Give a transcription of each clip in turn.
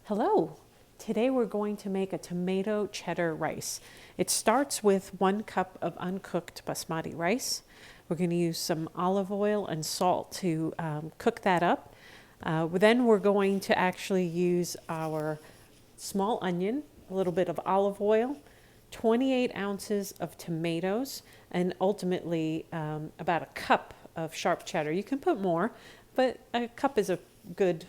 Hello! Today we're going to make a tomato cheddar rice. It starts with 1 cup of uncooked basmati rice. We're going to use some olive oil and salt to cook that up. Then we're going to actually use our small onion, a little bit of olive oil, 28 ounces of tomatoes, and ultimately about a cup of sharp cheddar. You can put more, but a cup is a good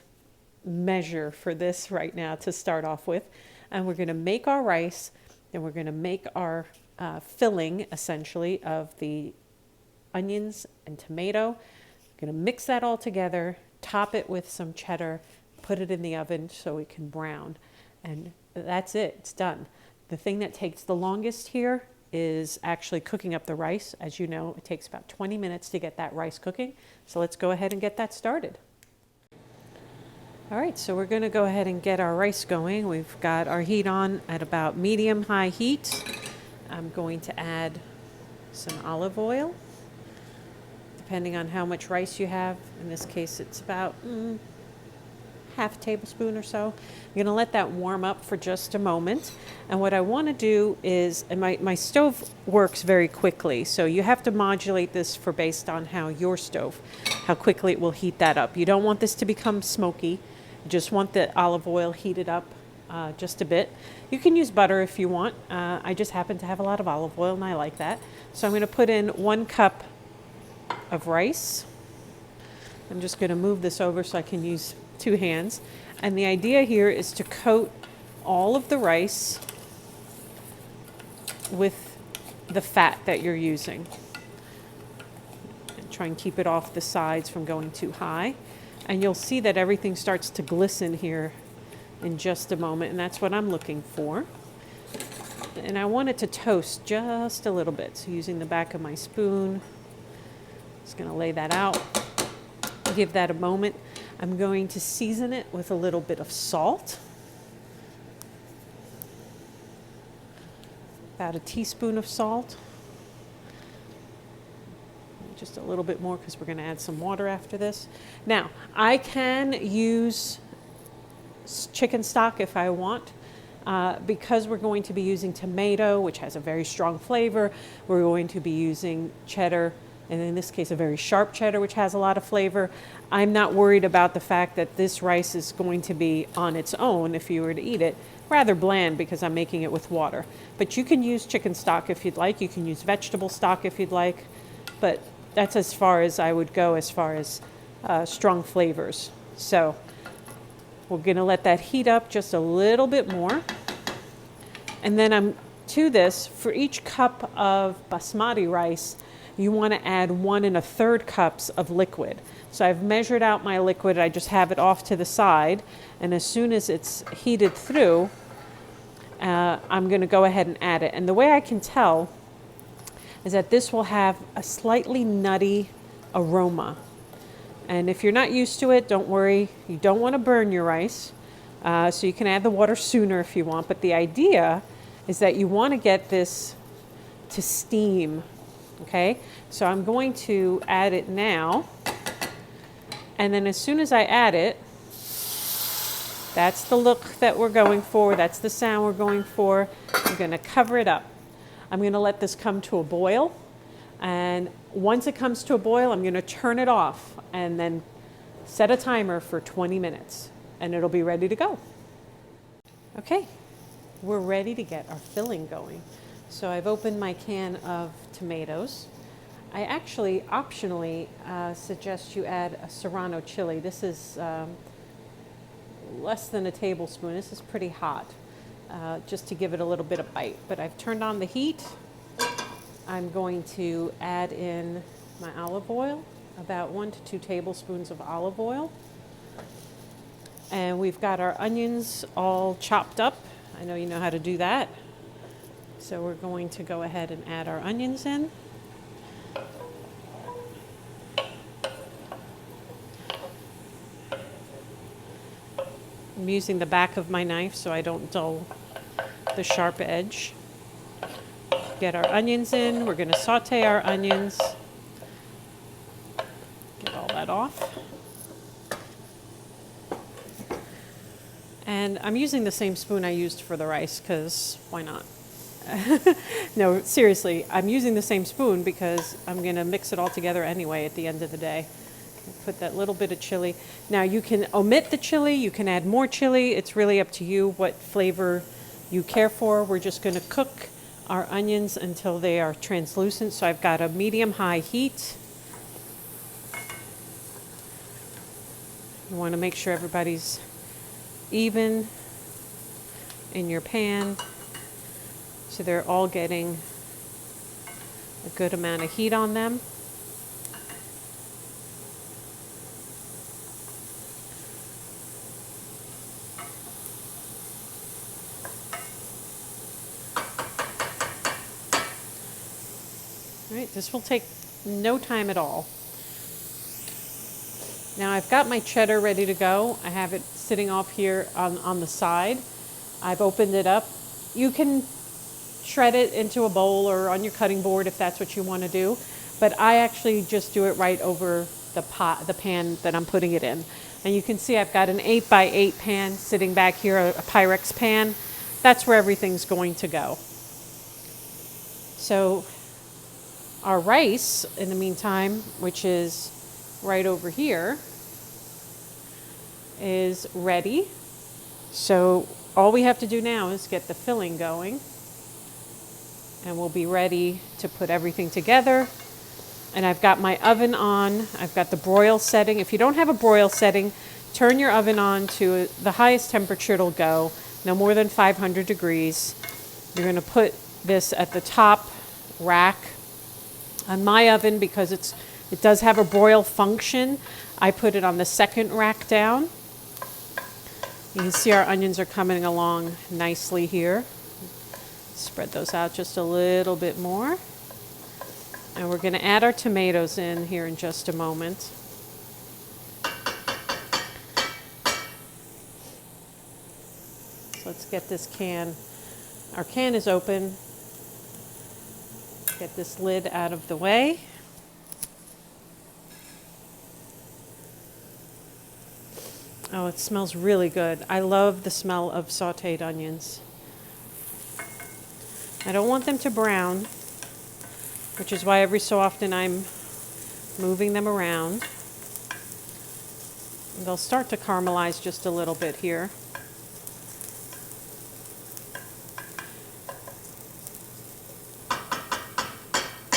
measure for this right now to start off with. And we're going to make our rice, then we're going to make our filling essentially of the onions and tomato. We're going to mix that all together, top it with some cheddar, put it in the oven so it can brown, and that's it. It's done. The thing that takes the longest here is actually cooking up the rice. As you know, it takes about 20 minutes to get that rice cooking. So let's go ahead and get that started. All right, so we're going to go ahead and get our rice going. We've got our heat on at about medium-high heat. I'm going to add some olive oil, depending on how much rice you have. In this case, it's about half a tablespoon or so. I'm going to let that warm up for just a moment. And what I want to do is, and my stove works very quickly, so you have to modulate this for based on how your stove, how quickly it will heat that up. You don't want this to become smoky. You just want the olive oil heated up just a bit. You can use butter if you want. I just happen to have a lot of olive oil and I like that. So I'm going to put in 1 cup of rice. I'm just going to move this over so I can use 2 hands. And the idea here is to coat all of the rice with the fat that you're using. And try and keep it off the sides from going too high. And you'll see that everything starts to glisten here in just a moment, and that's what I'm looking for. And I want it to toast just a little bit. So using the back of my spoon, just going to lay that out. Give that a moment. I'm going to season it with a little bit of salt. About a teaspoon of salt. Just a little bit more because we're going to add some water after this. Now, I can use chicken stock if I want. Because we're going to be using tomato, which has a very strong flavor, we're going to be using cheddar, and in this case a very sharp cheddar, which has a lot of flavor. I'm not worried about the fact that this rice is going to be on its own, if you were to eat it, rather bland because I'm making it with water. But you can use chicken stock if you'd like. You can use vegetable stock if you'd like. But that's as far as I would go as far as strong flavors. So we're going to let that heat up just a little bit more. And then to this, for each cup of basmati rice, you want to add 1 1/3 cups of liquid. So I've measured out my liquid. I just have it off to the side. And as soon as it's heated through, I'm going to go ahead and add it. And the way I can tell is that this will have a slightly nutty aroma. And if you're not used to it, don't worry. You don't want to burn your rice. So you can add the water sooner if you want. But the idea is that you want to get this to steam. Okay? So I'm going to add it now. And then as soon as I add it, that's the look that we're going for. That's the sound we're going for. I'm going to cover it up. I'm going to let this come to a boil, and once it comes to a boil, I'm going to turn it off and then set a timer for 20 minutes, and it'll be ready to go. Okay, we're ready to get our filling going. So I've opened my can of tomatoes. I actually optionally suggest you add a serrano chili. This is less than a tablespoon. This is pretty hot. Just to give it a little bit of bite. But I've turned on the heat. I'm going to add in my olive oil, about 1 to 2 tablespoons of olive oil. And we've got our onions all chopped up. I know you know how to do that. So we're going to go ahead and add our onions in. I'm using the back of my knife so I don't dull the sharp edge. Get our onions in. We're going to saute our onions. Get all that off. And I'm using the same spoon I used for the rice because why not? No, seriously, I'm using the same spoon because I'm going to mix it all together anyway at the end of the day. Put that little bit of chili. Now you can omit the chili, you can add more chili. It's really up to you what flavor you care for. We're just going to cook our onions until they are translucent. So I've got a medium-high heat. You want to make sure everybody's even in your pan so they're all getting a good amount of heat on them. All right, this will take no time at all. Now I've got my cheddar ready to go. I have it sitting off here on the side. I've opened it up. You can shred it into a bowl or on your cutting board if that's what you want to do. But I actually just do it right over the pan that I'm putting it in. And you can see I've got an 8x8 pan sitting back here, a Pyrex pan. That's where everything's going to go. So our rice, in the meantime, which is right over here, is ready. So all we have to do now is get the filling going, and we'll be ready to put everything together. And I've got my oven on. I've got the broil setting. If you don't have a broil setting, turn your oven on to the highest temperature it'll go, no more than 500 degrees. You're going to put this at the top rack. On my oven, because it does have a broil function, I put it on the second rack down. You can see our onions are coming along nicely here. Spread those out just a little bit more. And we're going to add our tomatoes in here in just a moment. So let's get this can. Our can is open. Get this lid out of the way. Oh, it smells really good. I love the smell of sauteed onions. I don't want them to brown, which is why every so often I'm moving them around. And they'll start to caramelize just a little bit here.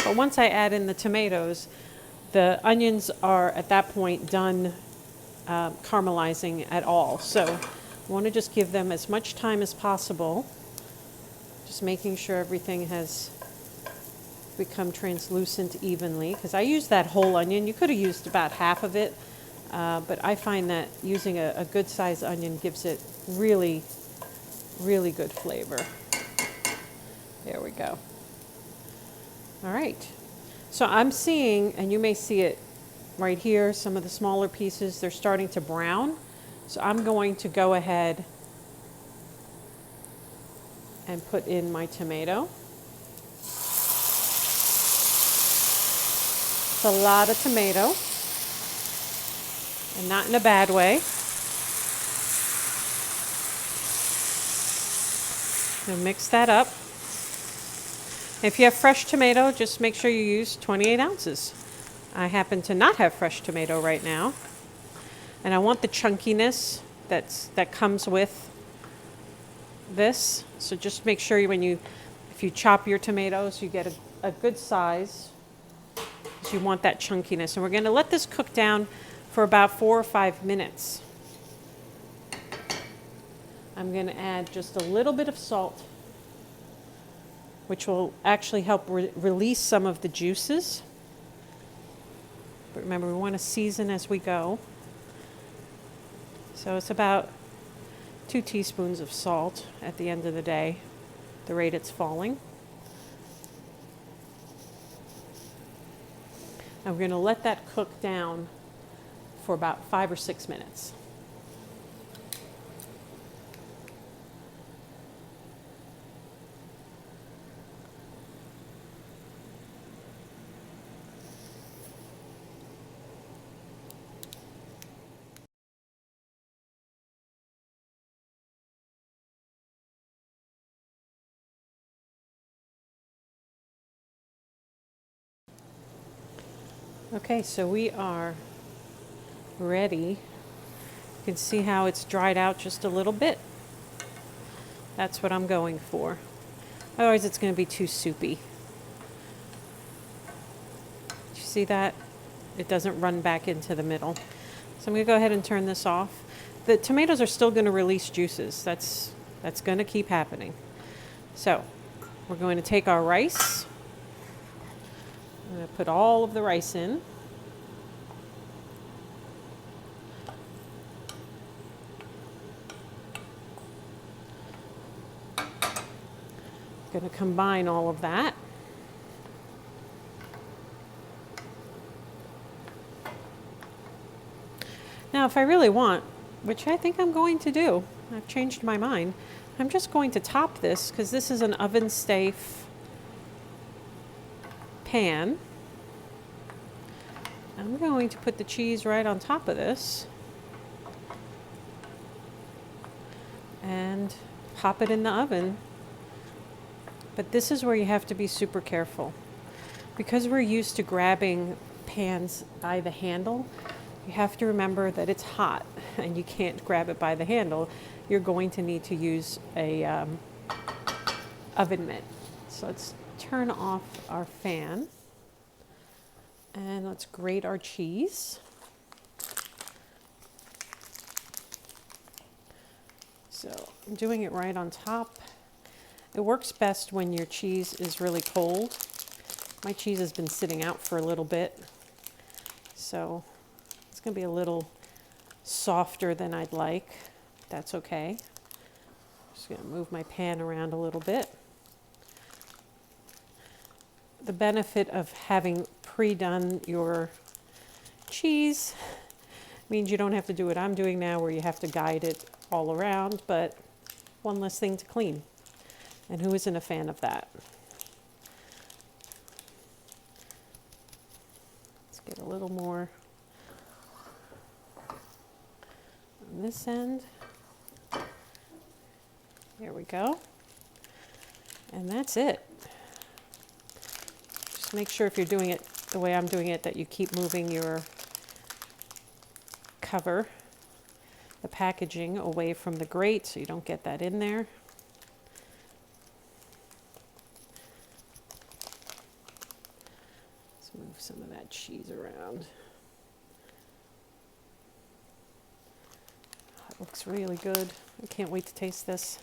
But once I add in the tomatoes, the onions are at that point done caramelizing at all. So I want to just give them as much time as possible, just making sure everything has become translucent evenly, because I used that whole onion. You could have used about half of it, but I find that using a good sized onion gives it really, really good flavor. There we go. All right, so I'm seeing, and you may see it right here, some of the smaller pieces, they're starting to brown. So I'm going to go ahead and put in my tomato. It's a lot of tomato, and not in a bad way. And mix that up. If you have fresh tomato, just make sure you use 28 ounces. I happen to not have fresh tomato right now. And I want the chunkiness that comes with this. So just make sure if you chop your tomatoes, you get a good size. So you want that chunkiness. And we're going to let this cook down for about 4 or 5 minutes. I'm going to add just a little bit of salt, which will actually help release some of the juices. But remember, we want to season as we go. So it's about 2 teaspoons of salt at the end of the day, the rate it's falling. And we're going to let that cook down for about 5 or 6 minutes. Okay, so we are ready. You can see how it's dried out just a little bit. That's what I'm going for. Otherwise it's going to be too soupy. You see that? It doesn't run back into the middle. So I'm going to go ahead and turn this off. The tomatoes are still going to release juices. That's going to keep happening. So we're going to take our rice. I'm going to put all of the rice in. Going to combine all of that. Now, if I really want, which I think I'm going to do, I've changed my mind, I'm just going to top this because this is an oven safe pan. I'm going to put the cheese right on top of this and pop it in the oven. But this is where you have to be super careful. Because we're used to grabbing pans by the handle, you have to remember that it's hot and you can't grab it by the handle. You're going to need to use a oven mitt. So let's turn off our fan and let's grate our cheese. So I'm doing it right on top. It works best when your cheese is really cold. My cheese has been sitting out for a little bit, so it's going to be a little softer than I'd like. That's okay. Just going to move my pan around a little bit. The benefit of having pre-done your cheese means you don't have to do what I'm doing now, where you have to guide it all around, but one less thing to clean. And who isn't a fan of that? Let's get a little more on this end. There we go. And that's it. Just make sure if you're doing it the way I'm doing it that you keep moving your cover, the packaging, away from the grate so you don't get that in there. Move some of that cheese around. It looks really good. I can't wait to taste this.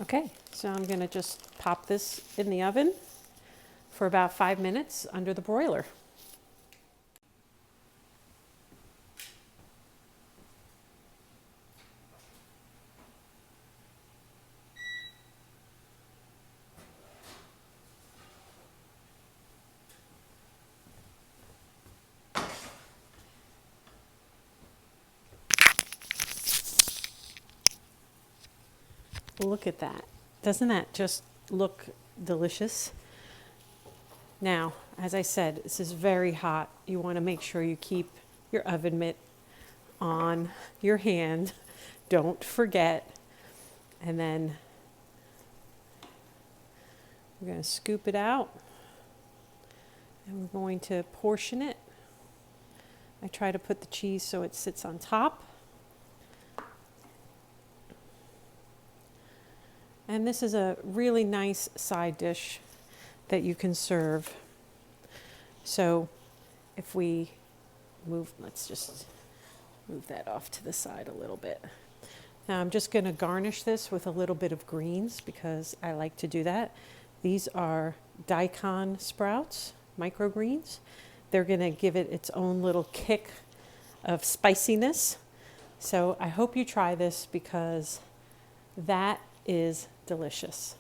Okay, so I'm going to just pop this in the oven for about 5 minutes under the broiler. Look at that. Doesn't that just look delicious? Now, as I said, this is very hot. You want to make sure you keep your oven mitt on your hand. Don't forget. And then we're going to scoop it out. And we're going to portion it. I try to put the cheese so it sits on top. And this is a really nice side dish that you can serve. So if we move, let's just move that off to the side a little bit. Now I'm just going to garnish this with a little bit of greens because I like to do that. These are daikon sprouts, microgreens. They're going to give it its own little kick of spiciness. So I hope you try this because that is delicious.